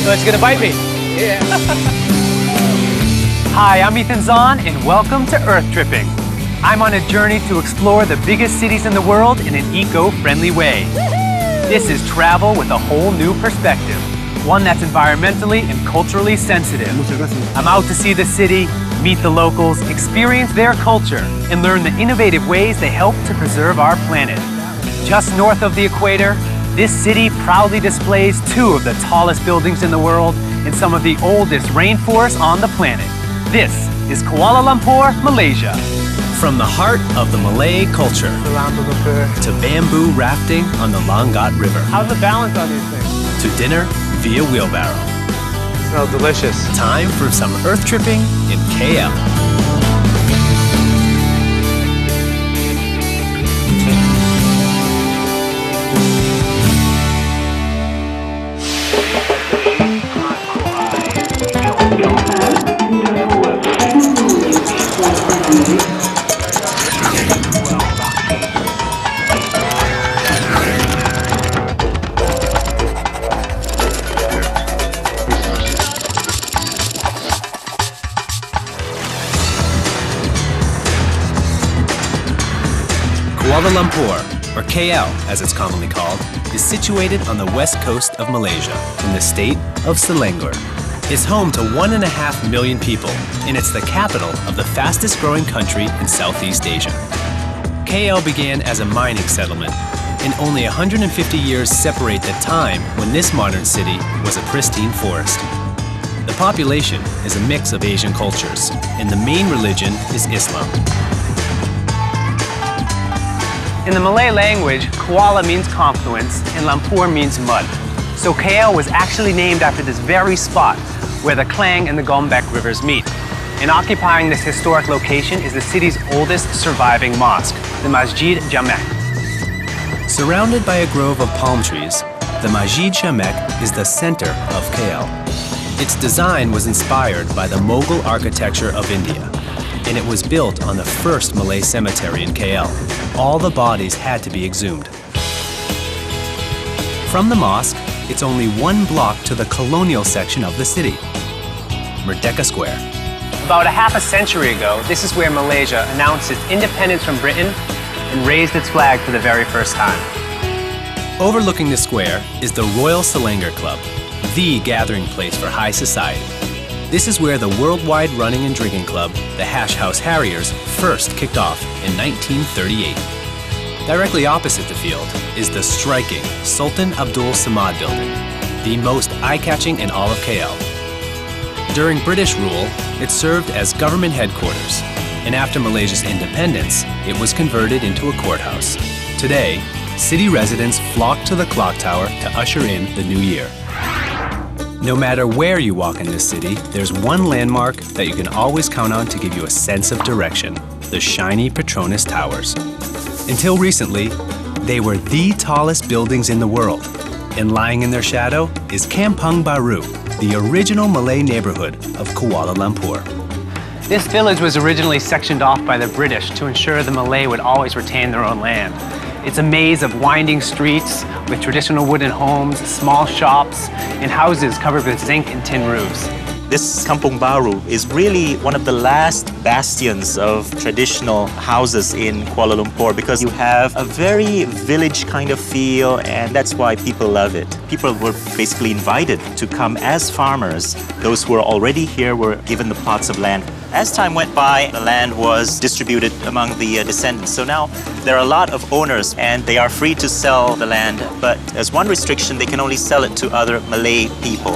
Oh, it's gonna bite me. Yeah. Hi, I'm Ethan Zahn, and welcome to Earth Tripping. I'm on a journey to explore the biggest cities in the world in an eco-friendly way. This is travel with a whole new perspective, one that's environmentally and culturally sensitive. I'm out to see the city, meet the locals, experience their culture, and learn the innovative ways they help to preserve our planet. Just north of the equator, this city proudly displays two of the tallest buildings in the world and some of the oldest rainforests on the planet. This is Kuala Lumpur, Malaysia. From the heart of the Malay culture to bamboo rafting on the Langat River. How's the balance on these things? To dinner via wheelbarrow. Smells delicious. Time for some earth tripping in KL. Kuala Lumpur, or KL as it's commonly called, is situated on the west coast of Malaysia in the state of Selangor. It's home to 1.5 million people, and it's the capital of the fastest growing country in Southeast Asia. KL began as a mining settlement, and only 150 years separate the time when this modern city was a pristine forest. The population is a mix of Asian cultures, and the main religion is Islam. In the Malay language, Kuala means confluence and Lumpur means mud. So KL was actually named after this very spot where the Klang and the Gombak rivers meet. And occupying this historic location is the city's oldest surviving mosque, the Masjid Jamek. Surrounded by a grove of palm trees, the Masjid Jamek is the center of KL. Its design was inspired by the Mughal architecture of India, and it was built on the first Malay cemetery in KL. All the bodies had to be exhumed. From the mosque, it's only one block to the colonial section of the city, Merdeka Square. About a half a century ago, this is where Malaysia announced its independence from Britain and raised its flag for the very first time. Overlooking the square is the Royal Selangor Club, the gathering place for high society. This is where the worldwide running and drinking club, the Hash House Harriers, first kicked off in 1938. Directly opposite the field is the striking Sultan Abdul Samad building, the most eye-catching in all of KL. During British rule, it served as government headquarters, and after Malaysia's independence, it was converted into a courthouse. Today, city residents flock to the clock tower to usher in the new year. No matter where you walk in this city, there's one landmark that you can always count on to give you a sense of direction: the shiny Petronas Towers. Until recently, they were the tallest buildings in the world. And lying in their shadow is Kampung Baru, the original Malay neighborhood of Kuala Lumpur. This village was originally sectioned off by the British to ensure the Malay would always retain their own land. It's a maze of winding streets with traditional wooden homes, small shops, and houses covered with zinc and tin roofs. This Kampung Baru is really one of the last bastions of traditional houses in Kuala Lumpur because you have a very village kind of feel, and that's why people love it. People were basically invited to come as farmers. Those who were already here were given the plots of land. As time went by, the land was distributed among the descendants. So now there are a lot of owners and they are free to sell the land, but there's one restriction: they can only sell it to other Malay people.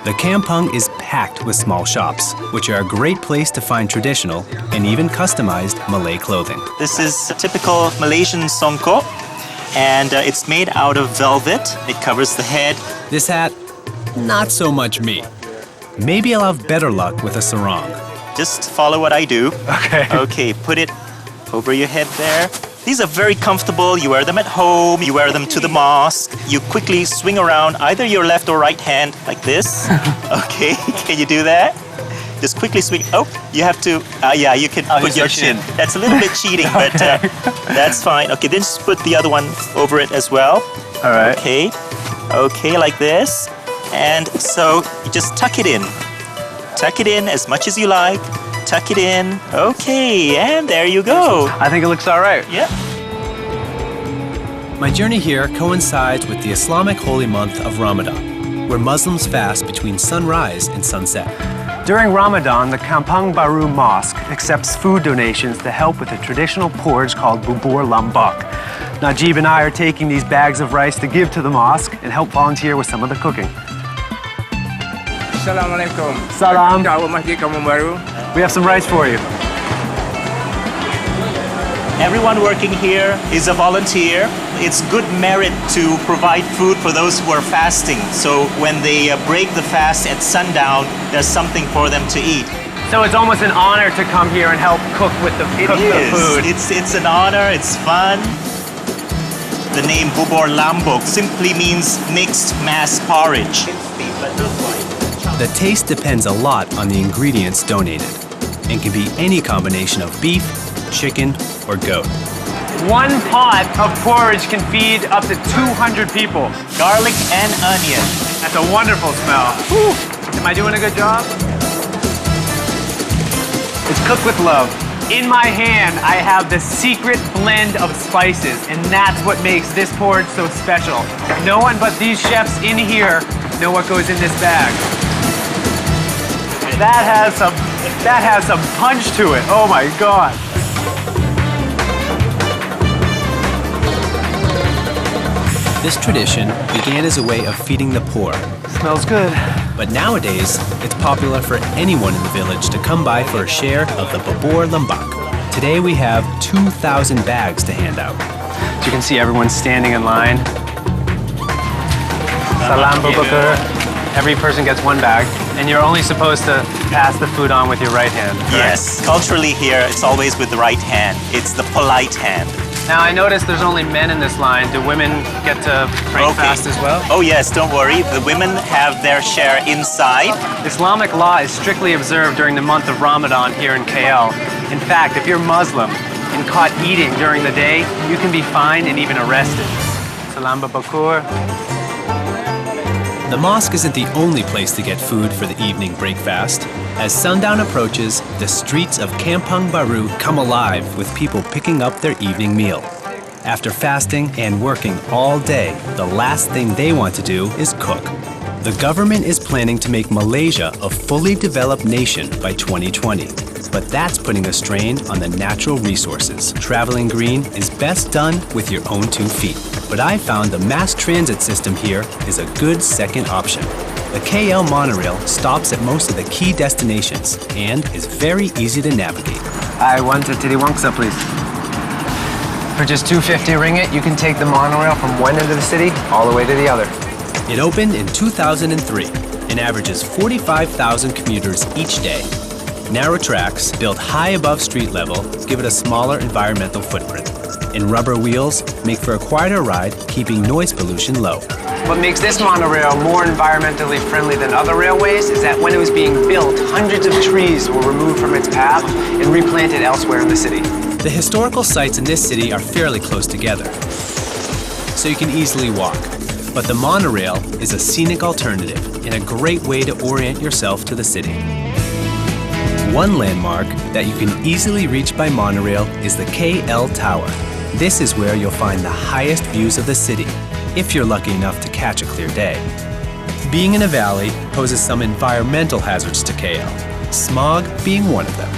The kampung is packed with small shops, which are a great place to find traditional and even customized Malay clothing. This is a typical Malaysian songkok, and it's made out of velvet. It covers the head. This hat, not so much me. Maybe I'll have better luck with a sarong. Just follow what I do. Okay. Okay, put it over your head there. These are very comfortable. You wear them at home, you wear them to the mosque. You quickly swing around either your left or right hand like this. Okay, can you do that? Just quickly swing. Oh, you have to, yeah, you can put your shin. That's a little bit cheating, but that's fine. Okay, then just put the other one over it as well. All right. Okay, okay, like this. And so you just tuck it in. Tuck it in as much as you like. Tuck it in. Okay, and there you go. I think it looks all right. Yep. My journey here coincides with the Islamic holy month of Ramadan, where Muslims fast between sunrise and sunset. During Ramadan, the Kampung Baru Mosque accepts food donations to help with a traditional porridge called bubur lambak. Najib and I are taking these bags of rice to give to the mosque and help volunteer with some of the cooking. Assalamualaikum. Salam. Masjid Kampung Baru. We have some rice for you. Everyone working here is a volunteer. It's good merit to provide food for those who are fasting. So when they break the fast at sundown, there's something for them to eat. So it's almost an honor to come here and help cook with the food. It's an honor. It's fun. The name bubur lambok simply means mixed mass porridge. The taste depends a lot on the ingredients donated and can be any combination of beef, chicken, or goat. One pot of porridge can feed up to 200 people. Garlic and onion. That's a wonderful smell. Whew. Am I doing a good job? It's cooked with love. In my hand, I have the secret blend of spices, and that's what makes this porridge so special. No one but these chefs in here know what goes in this bag. That has some punch to it. Oh my God. This tradition began as a way of feeding the poor. Smells good. But nowadays, it's popular for anyone in the village to come by for a share of the bubur lambak. Today we have 2,000 bags to hand out. As you can see, everyone's standing in line. Salam bubur. Every person gets one bag, and you're only supposed to pass the food on with your right hand. Correct? Yes, culturally here, it's always with the right hand. It's the polite hand. Now, I noticed there's only men in this line. Do women get to break fast as well? Oh yes, don't worry. The women have their share inside. Islamic law is strictly observed during the month of Ramadan here in KL. In fact, if you're Muslim and caught eating during the day, you can be fined and even arrested. Salam bakur. The mosque isn't the only place to get food for the evening breakfast. As sundown approaches, the streets of Kampung Baru come alive with people picking up their evening meal. After fasting and working all day, the last thing they want to do is cook. The government is planning to make Malaysia a fully developed nation by 2020. But that's putting a strain on the natural resources. Traveling green is best done with your own 2 feet. But I found the mass transit system here is a good second option. The KL monorail stops at most of the key destinations and is very easy to navigate. I want a tiriwangsa, please. For just 250 ringgit, you can take the monorail from one end of the city all the way to the other. It opened in 2003 and averages 45,000 commuters each day. Narrow tracks, built high above street level, give it a smaller environmental footprint. And rubber wheels make for a quieter ride, keeping noise pollution low. What makes this monorail more environmentally friendly than other railways is that when it was being built, hundreds of trees were removed from its path and replanted elsewhere in the city. The historical sites in this city are fairly close together, so you can easily walk. But the monorail is a scenic alternative and a great way to orient yourself to the city. One landmark that you can easily reach by monorail is the KL Tower. This is where you'll find the highest views of the city, if you're lucky enough to catch a clear day. Being in a valley poses some environmental hazards to KL, smog being one of them.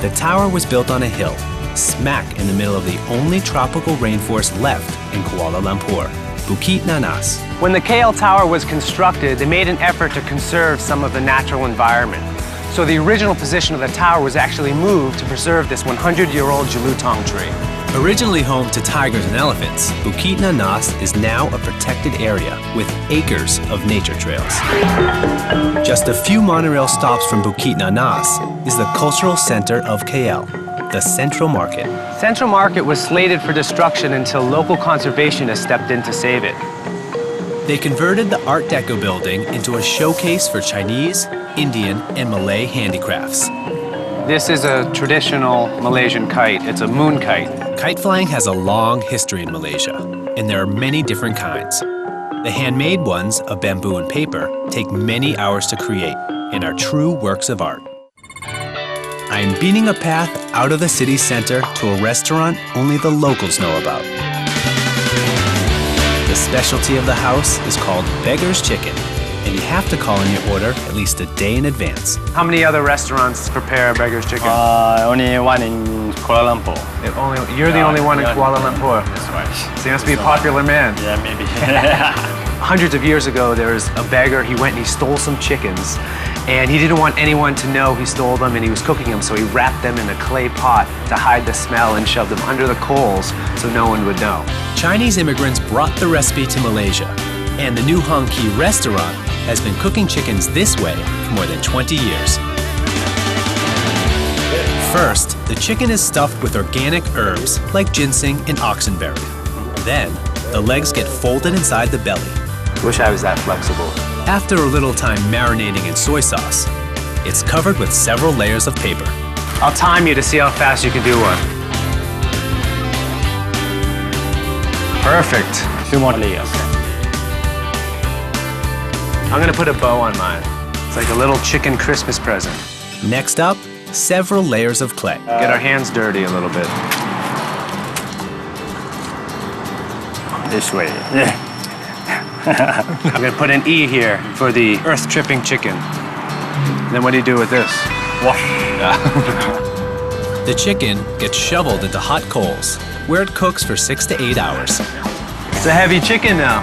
The tower was built on a hill, smack in the middle of the only tropical rainforest left in Kuala Lumpur, Bukit Nanas. When the KL Tower was constructed, they made an effort to conserve some of the natural environment. So the original position of the tower was actually moved to preserve this 100-year-old jelutong tree. Originally home to tigers and elephants, Bukit Nanas is now a protected area with acres of nature trails. Just a few monorail stops from Bukit Nanas is the cultural center of KL, the Central Market. Central Market was slated for destruction until local conservationists stepped in to save it. They converted the Art Deco building into a showcase for Chinese, Indian, and Malay handicrafts. This is a traditional Malaysian kite. It's a moon kite. Kite flying has a long history in Malaysia, and there are many different kinds. The handmade ones of bamboo and paper take many hours to create and are true works of art. I am beating a path out of the city center to a restaurant only the locals know about. The specialty of the house is called Beggar's Chicken, and you have to call in your order at least a day in advance. How many other restaurants prepare Beggar's Chicken? Only one in Kuala Lumpur. You're the only one in Kuala Lumpur. That's right. So you must be a popular man. Yeah, maybe. Hundreds of years ago, there was a beggar. He went and he stole some chickens. And he didn't want anyone to know he stole them and he was cooking them, so he wrapped them in a clay pot to hide the smell and shoved them under the coals so no one would know. Chinese immigrants brought the recipe to Malaysia, and the new Hong Kee restaurant has been cooking chickens this way for more than 20 years. First, the chicken is stuffed with organic herbs like ginseng and oxenberry. Then, the legs get folded inside the belly. Wish I was that flexible. After a little time marinating in soy sauce, it's covered with several layers of paper. I'll time you to see how fast you can do one. Perfect. 2 more layers. I'm gonna put a bow on mine. It's like a little chicken Christmas present. Next up, several layers of clay. Get our hands dirty a little bit. This way. Yeah. I'm gonna put an E here for the earth-tripping chicken. Then what do you do with this? Wash. The chicken gets shoveled into hot coals, where it cooks for 6 to 8 hours. It's a heavy chicken now.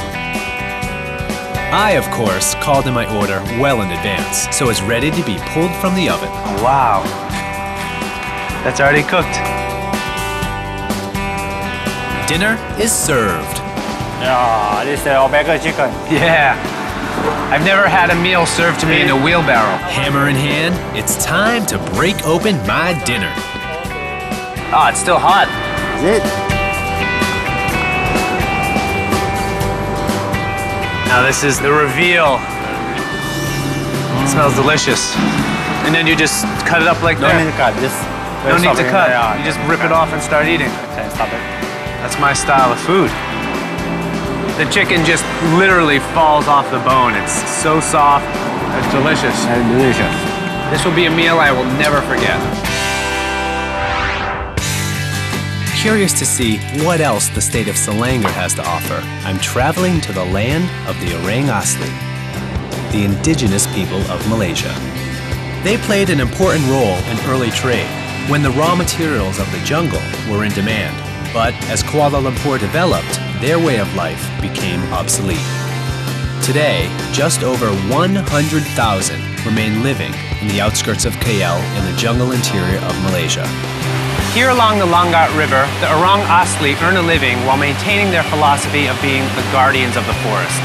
I, of course, called in my order well in advance, so it's ready to be pulled from the oven. Wow. That's already cooked. Dinner is served. Yeah, this is our beggar chicken. Yeah. I've never had a meal served to me in a wheelbarrow. Hammer in hand, it's time to break open my dinner. Ah, it's still hot. Is it? Now this is the reveal. It smells delicious. And then you just cut it up like No that. need to cut. Just No need to cut. Yeah, You just rip it off and start eating. Okay, stop it. That's my style of food. The chicken just literally falls off the bone. It's so soft. It's delicious. And delicious. This will be a meal I will never forget. Curious to see what else the state of Selangor has to offer, I'm traveling to the land of the Orang Asli, the indigenous people of Malaysia. They played an important role in early trade when the raw materials of the jungle were in demand. But as Kuala Lumpur developed, their way of life became obsolete. Today, just over 100,000 remain living in the outskirts of KL in the jungle interior of Malaysia. Here along the Langat River, the Orang Asli earn a living while maintaining their philosophy of being the guardians of the forest.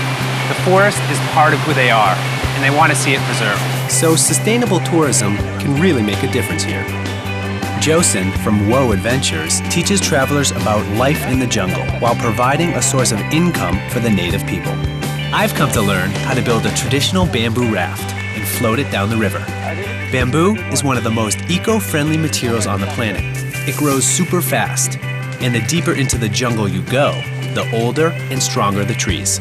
The forest is part of who they are, and they want to see it preserved. So sustainable tourism can really make a difference here. Josen from LI榎U Adventures teaches travelers about life in the jungle while providing a source of income for the native people. I've come to learn how to build a traditional bamboo raft and float it down the river. Bamboo is one of the most eco-friendly materials on the planet. It grows super fast, and the deeper into the jungle you go, the older and stronger the trees.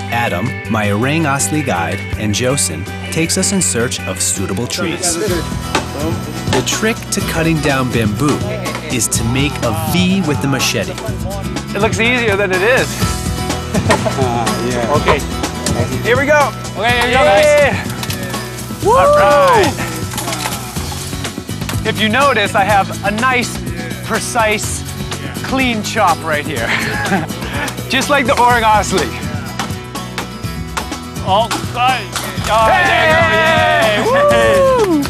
Adam, my Orang Asli guide, and Josen takes us in search of suitable trees. The trick to cutting down bamboo is to make a V with the machete. It looks easier than it is. Okay. Here we go. Okay, here you go, guys. Woo! All right. If you notice, I have a nice, precise, clean chop right here. Just like the Orang Asli. Okay. Hey! Woo!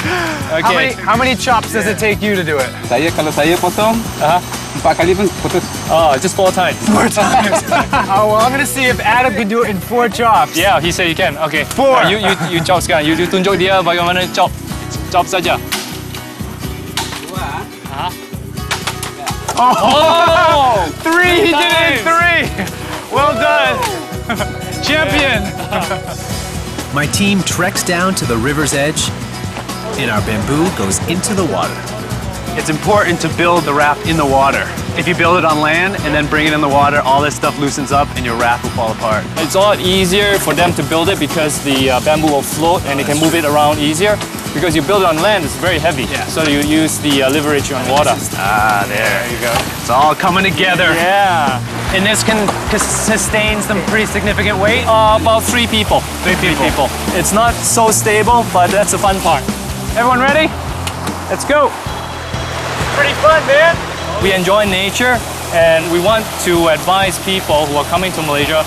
Okay. How many chops does it take you to do it? Kalau saya potong, 4 kali pun putus. Oh, just 4 times. 4 times. Oh, well, I'm gonna see if Adam can do it in 4 chops. Yeah, he said you can. Okay. 4. You chop sekarang. You tunjuk dia bagaimana chop saja. Oh! 3! He did it in 3! Well done! Champion! My team treks down to the river's edge, and our bamboo goes into the water. It's important to build the raft in the water. If you build it on land and then bring it in the water, all this stuff loosens up and your raft will fall apart. It's a lot easier for them to build it because the bamboo will float and they can move it around easier. Because you build it on land, it's very heavy. Yeah. So you use the leverage on water. There you go. It's all coming together. Yeah. And this can sustain some pretty significant weight? About 3 people. 3 people. It's not so stable, but that's the fun part. Everyone ready? Let's go. Pretty fun, man. We enjoy nature and we want to advise people who are coming to Malaysia.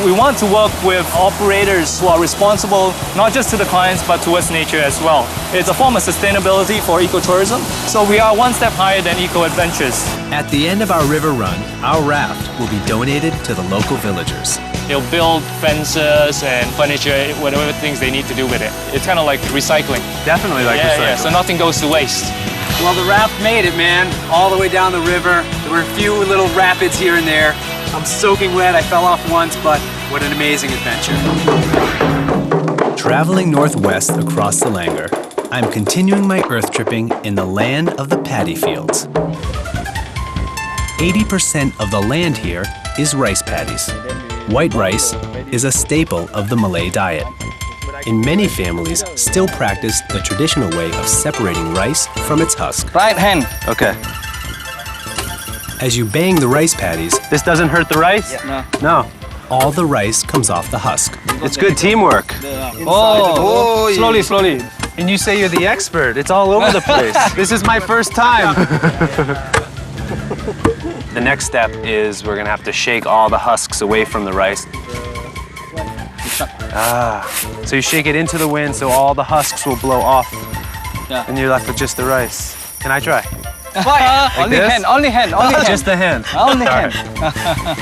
We want to work with operators who are responsible not just to the clients but towards nature as well. It's a form of sustainability for ecotourism, so we are one step higher than Eco Adventures. At the end of our river run, our raft will be donated to the local villagers. They'll build fences and furniture, whatever things they need to do with it. It's kind of like recycling. Definitely like Yeah, recycling. so nothing goes to waste. Well, the raft made it, man. All the way down the river. There were a few little rapids here and there. I'm soaking wet. I fell off once, but what an amazing adventure. Traveling northwest across Selangor, I'm continuing my earth tripping in the land of the paddy fields. 80% of the land here is rice paddies. White rice is a staple of the Malay diet. And many families still practice the traditional way of separating rice from its husk. Right hand. Okay. As you bang the rice paddies, This doesn't hurt the rice? No. No. all the rice comes off the husk. It's good teamwork. Oh, slowly, slowly. And you say you're the expert. It's all over the place. This is my first time. The next step is we're gonna have to shake all the husks away from the rice. So you shake it into the wind so all the husks will blow off. Yeah. And you're left with just the rice. Can I try? Only this? hand, only hand, only hand. Just the hand. Only All hand. right.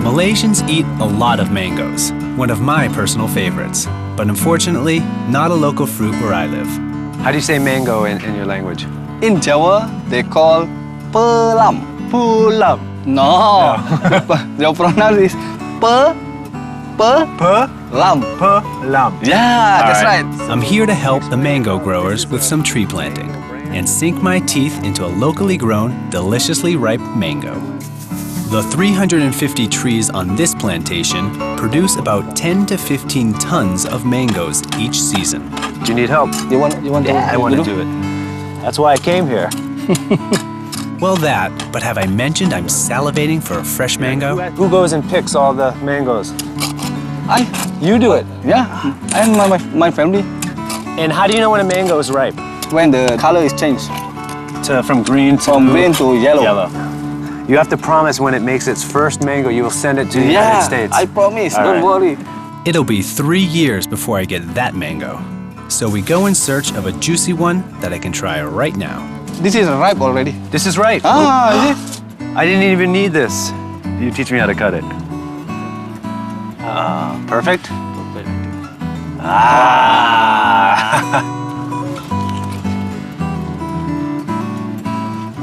Malaysians eat a lot of mangoes, one of my personal favorites, but unfortunately, not a local fruit where I live. How do you say mango in your language? In Jawa, they call pelam. Pulam. No. Their pronoun is lam. Pulam. Yeah, that's right. I'm here to help the mango growers with some tree planting and sink my teeth into a locally grown, deliciously ripe mango. The 350 trees on this plantation produce about 10 to 15 tons of mangoes each season. Do you need help? You want to? I want to do it. That's why I came here. Well, that, but have I mentioned I'm salivating for a fresh mango? Who goes and picks all the mangoes? You do it. Yeah, and my family. And how do you know when a mango is ripe? When the color is changed From green to from green to yellow. yellow. You have to promise when it makes its first mango, you will send it to the United States. I promise. All Don't right. worry. It'll be 3 years before I get that mango. So we go in search of a juicy one that I can try right now. This is ripe already. This is ripe. Ah, is it? I didn't even need this. You teach me how to cut it. Perfect?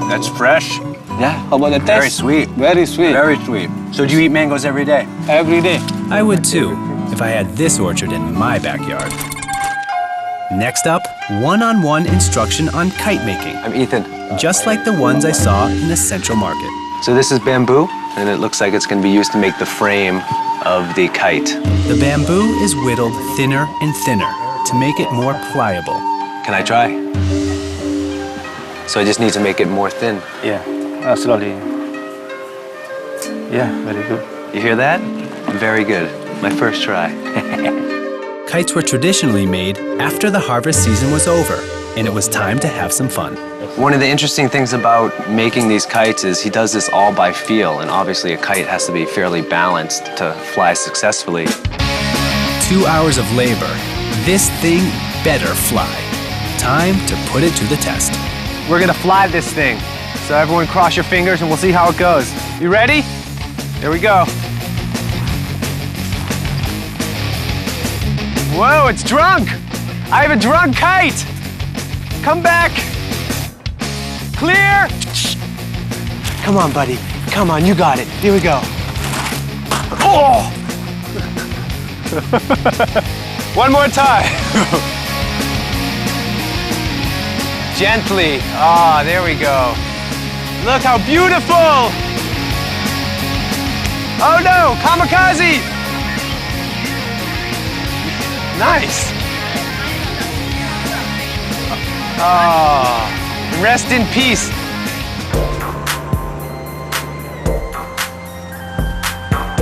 That's fresh. Yeah. How about the taste? Very sweet. Very sweet. Very sweet. So do you eat mangoes every day? Every day. I would too, if I had this orchard in my backyard. Next up, one-on-one instruction on kite making, I'm Ethan. just like the ones I saw in the Central Market. So this is bamboo, and it looks like it's going to be used to make the frame of the kite. The bamboo is whittled thinner and thinner to make it more pliable. Can I try? So I just need to make it more thin. Yeah. Slowly. Yeah, very good. You hear that? Very good. My first try. Kites were traditionally made after the harvest season was over, and it was time to have some fun. One of the interesting things about making these kites is he does this all by feel, and obviously a kite has to be fairly balanced to fly successfully. 2 hours of labor. This thing better fly. Time to put it to the test. We're gonna fly this thing. So everyone cross your fingers and we'll see how it goes. You ready? Here we go. Whoa, it's drunk! I have a drunk kite! Come back! Clear! Come on, buddy. Come on, you got it. Here we go. Oh! One more time. Gently. Ah, there we go. Look how beautiful. Oh no, kamikaze. Nice. Ah, rest in peace.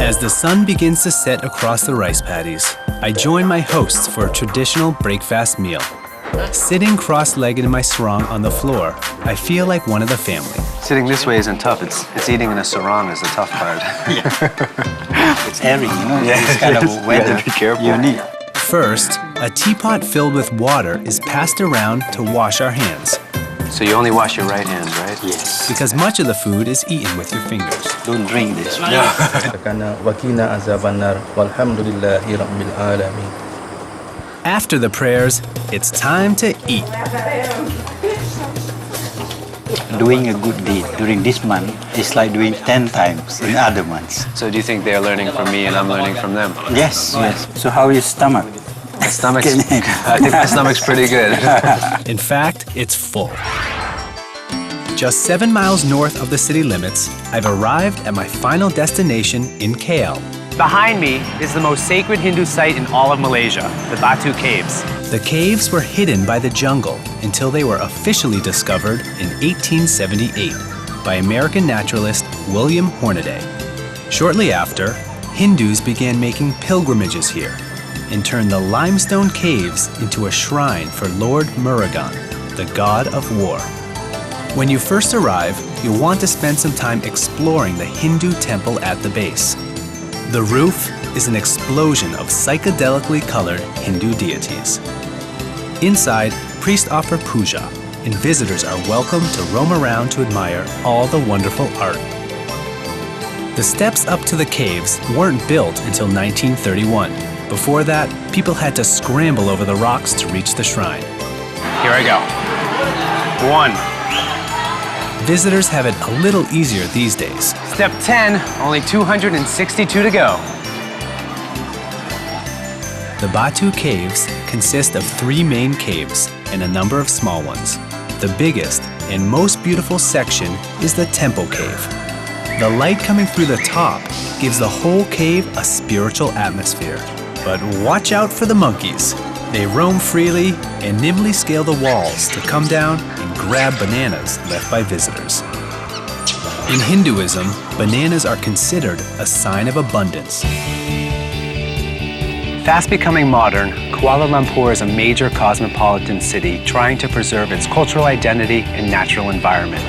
As the sun begins to set across the rice paddies, I join my hosts for a traditional breakfast meal. Sitting cross-legged in my sarong on the floor, I feel like one of the family. Sitting this way isn't tough. It's eating in a sarong is the tough part. It's airy, you know? It's kind of weather you need. First, a teapot filled with water is passed around to wash our hands, So you only wash your right hand, right? Yes. because much of the food is eaten with your fingers. Don't drink this. After the prayers, it's time to eat. Doing a good deed during this month is like doing 10 times in other months. So do you think they're learning from me and I'm learning from them? Yes, yes. So how is your stomach? My stomach's, I think my stomach's pretty good. In fact, it's full. Just 7 miles north of the city limits, I've arrived at my final destination in KL. Behind me is the most sacred Hindu site in all of Malaysia, the Batu Caves. The caves were hidden by the jungle until they were officially discovered in 1878 by American naturalist William Hornaday. Shortly after, Hindus began making pilgrimages here and turned the limestone caves into a shrine for Lord Murugan, the god of war. When you first arrive, you'll want to spend some time exploring the Hindu temple at the base. The roof is an explosion of psychedelically colored Hindu deities. Inside, priests offer puja, and visitors are welcome to roam around to admire all the wonderful art. The steps up to the caves weren't built until 1931. Before that, people had to scramble over the rocks to reach the shrine. Here I go. 1. Visitors have it a little easier these days. Step 10, only 262 to go. The Batu Caves consist of 3 main caves and a number of small ones. The biggest and most beautiful section is the Temple Cave. The light coming through the top gives the whole cave a spiritual atmosphere. But watch out for the monkeys. They roam freely and nimbly scale the walls to come down and grab bananas left by visitors. In Hinduism, bananas are considered a sign of abundance. Fast becoming modern, Kuala Lumpur is a major cosmopolitan city trying to preserve its cultural identity and natural environment.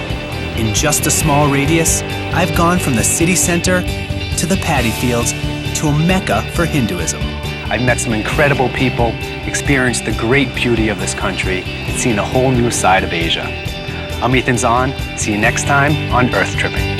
In just a small radius, I've gone from the city center to the paddy fields to a mecca for Hinduism. I've met some incredible people, experienced the great beauty of this country, and seen a whole new side of Asia. I'm Ethan Zahn. See you next time on Earth Tripping.